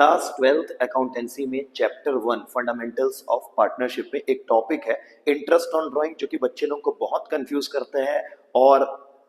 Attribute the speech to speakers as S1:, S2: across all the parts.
S1: Class 12th accountancy में chapter 1 fundamentals of partnership में एक टॉपिक है इंटरेस्ट ऑन ड्राइंग, जो कि बच्चे लोगों को बहुत कंफ्यूज करते हैं और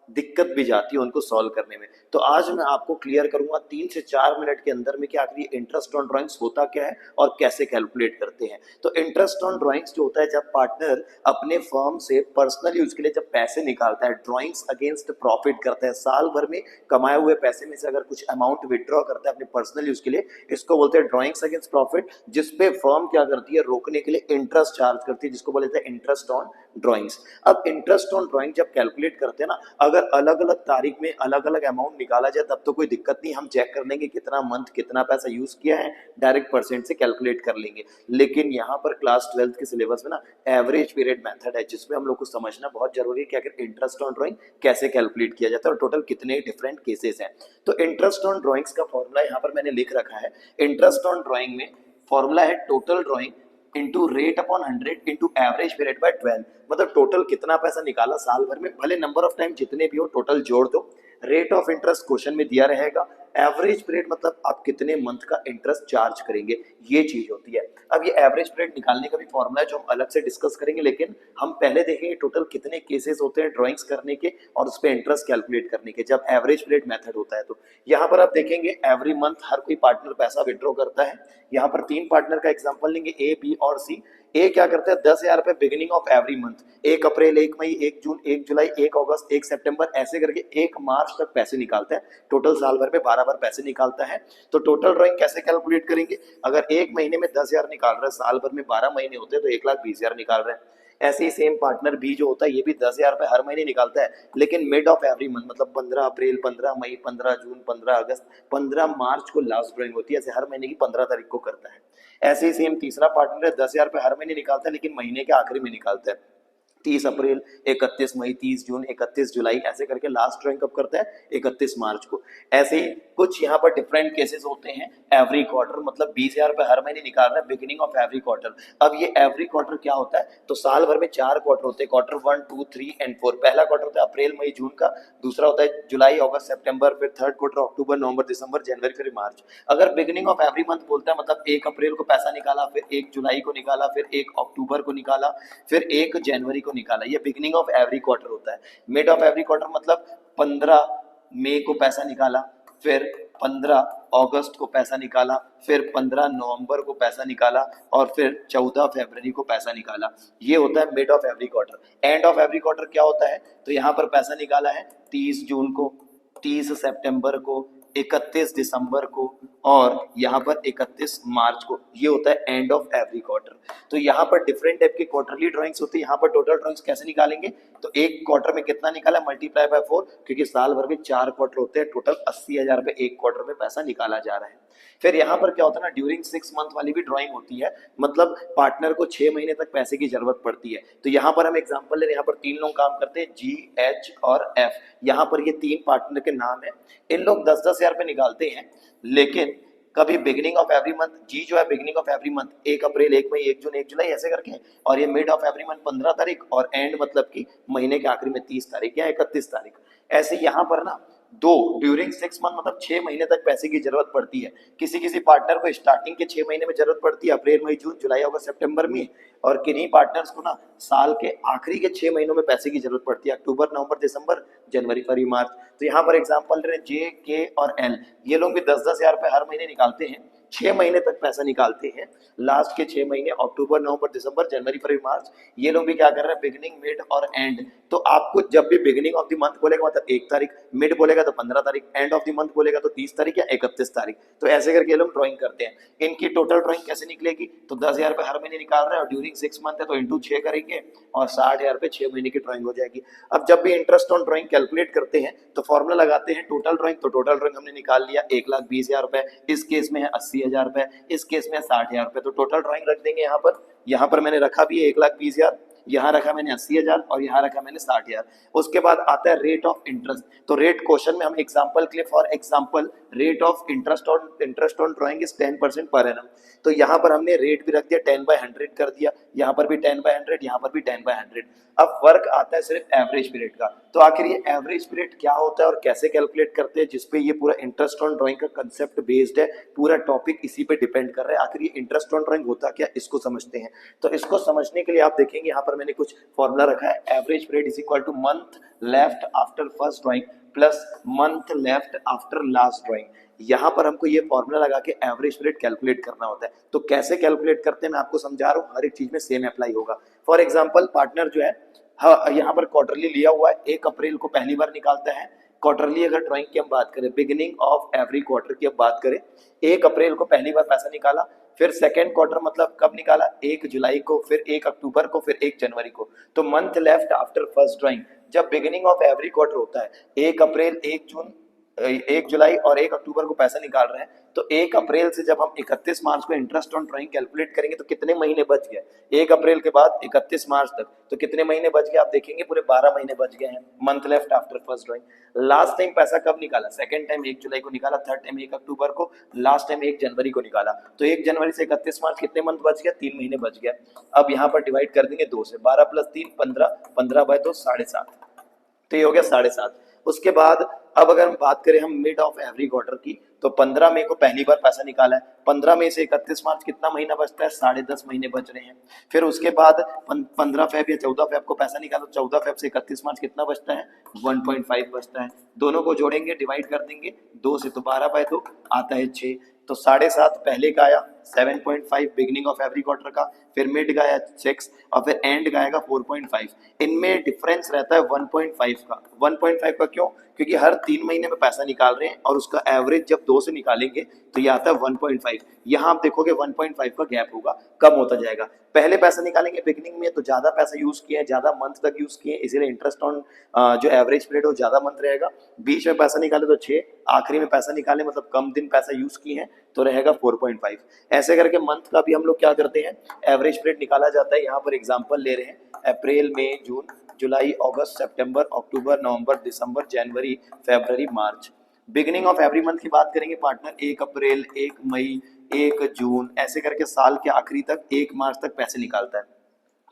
S1: दिक्कत भी जाती है उनको सॉल्व करने में। तो आज मैं आपको क्लियर करूंगा 3 से 4 मिनट के अंदर में कि आखिर ये इंटरेस्ट ऑन ड्राइंग्स होता क्या है और कैसे कैलकुलेट करते हैं। तो इंटरेस्ट ऑन ड्राइंग्स जो होता है, जब पार्टनर अपने फर्म से पर्सनल यूज के लिए जब पैसे निकालता है, ड्राइंग्स अगेंस्ट प्रॉफिट करता है, साल भर में कमाए हुए पैसे में से अगर कुछ अमाउंट विड्रॉ करता है अपने पर्सनल यूज के लिए, इसको बोलते हैं ड्राइंग्स अगेंस्ट प्रॉफिट, जिसपे फर्म क्या करती है, रोकने के लिए इंटरेस्ट चार्ज करती है, जिसको बोलते हैं इंटरेस्ट ऑन ड्राइंग्स। अब इंटरेस्ट ऑन ड्राइंग जब कैलकुलेट करते हैं ना, अगर अलग अलग तारीख में अलग अलग अमाउंट निकाला जाए तब तो कोई दिक्कत नहीं, हम चेक कर लेंगे कितना मंथ कितना पैसा यूज किया है, डायरेक्ट परसेंट से कैलकुलेट कर लेंगे। लेकिन यहाँ पर क्लास 12th के सिलेबस में ना एवरेज पीरियड मेथड है, जिसमें हम लोग को समझना बहुत जरूरी है कि अगर इंटरेस्ट ऑन ड्राइंग कैसे कैलकुलेट किया जाता है और टोटल कितने डिफरेंट केसेस हैं। तो इंटरेस्ट ऑन ड्राइंग्स का फॉर्मूला यहाँ पर मैंने लिख रखा है। इंटरेस्ट ऑन ड्राइंग में फॉर्मूला है total drawing into rate upon 100 into average period by 12। मतलब टोटल कितना पैसा निकाला साल भर में, भले नंबर ऑफ टाइम जितने भी हो टोटल जोड़ दो। रेट ऑफ इंटरेस्ट क्वेश्चन में दिया रहेगा। एवरेज पीरियड मतलब आप कितने मंथ का इंटरेस्ट चार्ज करेंगे, ये चीज होती है। अब ये एवरेज पीरियड निकालने का भी फॉर्मूला है जो हम अलग से डिस्कस करेंगे, लेकिन हम पहले देखेंगे टोटल कितने केसेस होते हैं ड्राइंग्स करने के और उस पर इंटरेस्ट कैलकुलेट करने के जब एवरेज पीरियड मेथड होता है। तो यहाँ पर आप देखेंगे एवरी मंथ हर कोई पार्टनर पैसा विड्रॉ करता है। यहाँ पर 3 पार्टनर का एग्जाम्पल लेंगे, ए, बी और सी। ए क्या करते हैं, 10,000 रुपए बिगिनिंग ऑफ एवरी मंथ, 1 अप्रैल, 1 मई, 1 जून, 1 जुलाई, 1 अगस्त, 1 सितंबर, ऐसे करके 1 मार्च तक पैसे निकालता है। टोटल साल भर में 12 बार पैसे निकालता है। तो टोटल ड्राइंग कैसे कैलकुलेट करेंगे, अगर 1 महीने में 10,000 निकाल रहे हैं, साल भर में 12 महीने होते हैं तो 1,20,000 निकाल रहे हैं। ऐसे ही सेम पार्टनर बी जो होता है, ये भी 10,000 रुपए हर महीने निकालता है, लेकिन मिड ऑफ एवरी मंथ मतलब 15 अप्रैल, 15 मई, 15 जून, 15 अगस्त, 15 मार्च को लास्ट ड्राइंग होती है, ऐसे हर महीने की 15 तारीख को करता है। ऐसे ही सेम तीसरा पार्टनर है, 10,000 रुपए हर महीने निकालता है, लेकिन महीने के आखिरी में निकालता है, 30 अप्रैल, 31 मई, 30 जून, 31 जुलाई, ऐसे करके लास्ट ड्राइंग कब करता है, 31 मार्च को। ऐसे ही कुछ यहाँ पर डिफरेंट केसेस होते हैं। एवरी क्वार्टर मतलब 20,000 रुपए हर महीने निकाल रहा है, बिगिनिंग ऑफ एवरी क्वार्टर। अब ये एवरी क्वार्टर क्या होता है, तो साल भर में 4 क्वार्टर होते हैं, क्वार्टर 1, 2, 3 एंड 4। पहला क्वार्टर होता है अप्रैल, मई, जून का, दूसरा होता है जुलाई, अगस्त, सितंबर, फिर थर्ड क्वार्टर अक्टूबर, नवंबर, दिसंबर, जनवरी, फिर मार्च। अगर बिगिनिंग ऑफ एवरी मंथ बोलता है मतलब 1 अप्रैल को पैसा निकाला, फिर 1 जुलाई को निकाला, फिर 1 अक्टूबर को निकाला, फिर 1 जनवरी को निकाला, ये बिगिनिंग ऑफ एवरी क्वार्टर होता है। मिड ऑफ एवरी क्वार्टर मतलब 15 मई को पैसा निकाला, फिर 15 अगस्त को पैसा निकाला, फिर 15 नवंबर को पैसा निकाला और फिर 14 फरवरी को पैसा निकाला। ये होता है mid of every quarter. End of every quarter क्या होता है, तो यहाँ पर पैसा निकाला है 30 जून को, 30 सितंबर को, 31 दिसंबर को और यहाँ पर 31 मार्च को। ये होता है एंड ऑफ एवरी क्वार्टर। तो यहाँ पर डिफरेंट टाइप के क्वार्टरली ड्राइंग्स होती है। यहाँ पर टोटल ड्राइंग्स कैसे निकालेंगे, तो एक क्वार्टर में कितना निकाला, मल्टीप्लाई बाय 4, क्योंकि साल भर में 4 क्वार्टर होते हैं, टोटल 80,000 रुपए एक क्वार्टर में पैसा निकाला जा रहा है। फिर यहाँ पर क्या होता है ना, ड्यूरिंग 6 मंथ वाली भी ड्राइंग होती है, मतलब पार्टनर को 6 महीने तक पैसे की जरूरत पड़ती है। तो यहाँ पर हम एग्जांपल ले रहे हैं, यहाँ पर 3 लोग काम करते हैं, जी, एच और एफ। यहाँ पर ये 3 पार्टनर के नाम है। इन लोग 10,000 रुपए निकालते हैं, लेकिन कभी बिगिनिंग ऑफ एवरी मंथ, जी जो है बिगिनिंग ऑफ एवरी मंथ 1 अप्रैल, 1 मई, 1 जून, 1 जुलाई ऐसे करके, और ये मिड ऑफ एवरी मंथ 15 तारीख और एंड मतलब कि महीने के आखिरी में 30 तारीख या 31 तारीख। ऐसे यहाँ पर ना ड्यूरिंग 6 मंथ मतलब 6 महीने तक पैसे की जरूरत पड़ती है। किसी किसी पार्टनर को स्टार्टिंग के 6 महीने में जरूरत पड़ती है, अप्रैल, मई, जून, जुलाई, अगस्त, सितंबर में, और किन्हीं पार्टनर्स को ना साल के आखिरी के 6 महीनों में पैसे की जरूरत पड़ती है, अक्टूबर, नवंबर, दिसंबर, जनवरी, फरवरी, मार्च। तो यहाँ पर एग्जांपल रहे जे, के और एल, ये लोग भी 10,000 रुपए हर महीने निकालते हैं, 6 महीने तक पैसा निकालते हैं। लास्ट के 6 महीने अक्टूबर, नवंबर, दिसंबर, जनवरी, फरवरी, मार्च, ये लोग भी क्या कर रहे हैं, बिगिनिंग, मिड और एंड। तो आपको जब भी बिगिनिंग ऑफ द मंथ बोलेगा मतलब 1 तारीख, मिड बोलेगा तो 15 तारीख, एंड ऑफ द मंथ बोलेगा तो 30 तारीख या 31 तारीख। तो ऐसे करके ये लोग ड्राइंग करते हैं। इनकी टोटल ड्राइंग कैसे निकलेगी, तो 10,000 रुपए हर महीने निकाल रहे हैं और ड्यूरिंग 6 मंथ है तो इंटू 6 करेंगे और 60,000 रुपए 6 महीने की ड्राइंग हो जाएगी। अब जब भी इंटरेस्ट ऑन ड्राइंग कैलकुलेट करते हैं तो फॉर्मूला लगाते हैं टोटल ड्राइंग। तो टोटल ड्राइंग हमने निकाल लिया 1,20,000 रुपए, इस केस में है 80,000 रुपए, इस केस में 60,000 रुपए। तो टोटल ड्राइंग रख देंगे यहाँ पर मैंने रखा भी है 1,20,000, यहाँ रखा मैंने 80,000 और यहाँ रखा मैंने 60,000। उसके बाद आता है रेट ऑफ इंटरेस्ट। तो रेट क्वेश्चन में हम एग्जांपल के लिए, for example rate of interest on drawing is 10% per annum. तो यहाँ पर हमने रेट भी रख दिया, 10/100 कर दिया, यहाँ पर भी 10/100, यहाँ पर भी 10/100। अब फर्क आता है सिर्फ एवरेज पीरियड का। तो आखिर ये एवरेज पीरियड क्या होता है और कैसे कैलकुलेट करते हैं, जिसपे ये पूरा इंटरेस्ट ऑन ड्राइंग का कंसेप्ट बेस्ड है, पूरा टॉपिक इसी पे डिपेंड कर रहा है। आखिर ये इंटरेस्ट ऑन ड्राइंग होता क्या, इसको समझते हैं। तो इसको समझने के लिए आप देखेंगे यहाँ पर मैंने कुछ फॉर्मूला रखा है। Average period is equal two month left after first drawing plus month left after last drawing. यहाँ पर हमको ये फॉर्मूला लगा के एवरेज पीरियड कैलकुलेट करना होता है। तो कैसे कैलकुलेट करते हैं मैं आपको समझा रहा हूँ, हर एक चीज में सेम अप्लाई होगा। फॉर एग्जाम्पल पार्टनर जो है, हाँ, यहाँ पर क्वार्टरली लिया हुआ है, 1 अप्रैल को पहली बार निकालता है। क्वार्टरली अगर ड्राइंग की हम बात करें, बिगिनिंग ऑफ एवरी क्वार्टर की अब बात करें, 1 अप्रैल को पहली बार पैसा निकाला, फिर सेकेंड क्वार्टर मतलब कब निकाला, 1 जुलाई को, फिर 1 अक्टूबर को, फिर 1 जनवरी को। तो month left after first drawing, जब बिगिनिंग ऑफ एवरी क्वार्टर होता है, 1 अप्रैल, 1 जून, 1 जुलाई और 1 अक्टूबर को पैसा निकाल रहे हैं, तो 1 अप्रैल से जब हम 31 मार्च को इंटरेस्ट ऑन ड्राइंग कैलकुलेट करेंगे तो कितने महीने बच गए, 1 अप्रैल के बाद 31 मार्च तक, तो कितने महीने बच गए आप देखेंगे, पूरे 12 महीने बच गए हैं। Month left after first drawing. Last time पैसा कब निकाला, सेकंड टाइम 1 जुलाई को निकाला, थर्ड टाइम 1 अक्टूबर को, लास्ट टाइम 1 जनवरी को निकाला। तो 1 जनवरी से 31 मार्च कितने मंथ बच गया, 3 महीने बच गया। अब यहाँ पर डिवाइड कर देंगे 2 से, 12 + 3 15, 15/2 7.5, तो ये हो गया 7.5। उसके बाद अब अगर हम बात करें हम मिड ऑफ एवरी क्वार्टर की, तो 15 मई को पहली बार पैसा निकाला है, 15 मई से 31 मार्च कितना महीना बचता है, 10.5 महीने बच रहे हैं। फिर उसके बाद 15 फेब या 14 फेब को पैसा निकालो, 14 फेब से 31 मार्च कितना बचता है, 1.5 बचता है। दोनों को जोड़ेंगे, डिवाइड कर देंगे 2 से, तो 12/2 आता है 6। तो 7.5 पहले का आया, 7.5 बिगिनिंग ऑफ एवरी क्वार्टर का, फिर मिड का आया 6 और फिर एंड का आएगा 4.5। इनमें डिफरेंस रहता है 1.5 का। 1.5 का क्यों, क्योंकि हर 3 महीने में पैसा निकाल रहे हैं और उसका एवरेज जब 2 से निकालेंगे तो ये आता है 1.5। यहाँ आप देखोगे 1.5 का गैप होगा, कम होता जाएगा। पहले पैसा निकालेंगे बिगिनिंग में तो ज्यादा पैसा यूज किए, ज्यादा मंथ तक यूज किए, इसीलिए इंटरेस्ट ऑन जो एवरेज पीरियड हो ज्यादा मंथ रहेगा। बीच में पैसा निकाले तो 6, आखिरी में पैसा निकाले मतलब कम दिन पैसा यूज किए हैं तो रहेगा 4.5। ऐसे करके मंथ का भी हम लोग क्या करते हैं, एवरेज पीरियड निकाला जाता है। यहाँ पर एग्जाम्पल ले रहे हैं, अप्रैल, मई, जून, जुलाई, अगस्त, सितंबर, अक्टूबर, नवंबर, दिसंबर, जनवरी, फरवरी, मार्च। बिगिनिंग ऑफ एवरी मंथ की बात करेंगे पार्टनर, 1 अप्रैल, 1 मई, 1 जून, ऐसे करके साल के आखिरी तक 1 मार्च तक पैसे निकालता है।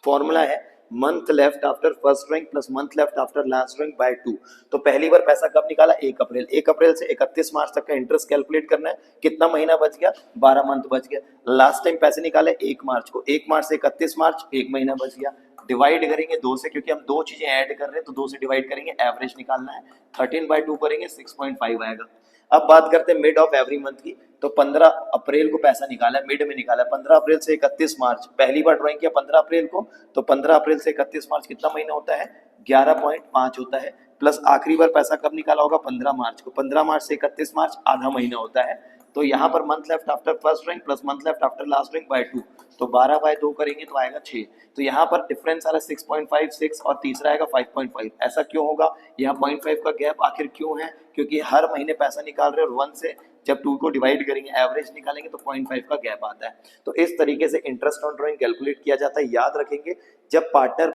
S1: फॉर्मूला है month left after first drawing plus month left after last drawing by 2। तो पहली बार पैसा कब निकाला, 1 अप्रैल, 1 अप्रैल से 31 मार्च तक का इंटरेस्ट कैलकुलेट करना है, कितना महीना बच गया, 12 मंथ बच गया। लास्ट टाइम पैसे निकाले 1 मार्च को, 1 मार्च से 31 मार्च, 1 महीना बच गया। डिवाइड करेंगे 2 से, क्योंकि हम 2 चीजें ऐड कर रहे हैं तो 2 से डिवाइड करेंगे, एवरेज निकालना है, 13/2 करेंगे 6.5 आएगा। अब बात करते हैं मिड ऑफ एवरी मंथ की, तो 15 अप्रैल को पैसा निकाला है, मिड में निकाला है, 15 अप्रैल से 31 मार्च, पहली बार ड्राइंग किया 15 अप्रैल को, तो 15 अप्रैल से 31 मार्च कितना महीना होता है, 11.5 होता है। प्लस आखिरी बार पैसा कब निकाला होगा, 15 मार्च को, 15 मार्च से 31 मार्च आधा महीना होता है। तो यहाँ पर month left after first drawing plus month left after last drawing by 2, तो 12/2 करेंगे तो आएगा 6। तो यहाँ पर डिफरेंस आ रहा है 6.5, 6 और तीसरा आएगा 5.5। ऐसा क्यों होगा, यहाँ 0.5 का गैप आखिर क्यों है, क्योंकि हर महीने पैसा निकाल रहे हैं और 1 से जब 2 को डिवाइड करेंगे, एवरेज निकालेंगे तो 0.5 का गैप आता है। तो इस तरीके से इंटरेस्ट ऑन ड्राइंग कैलकुलेट किया जाता है। याद रखेंगे, जब पार्टनर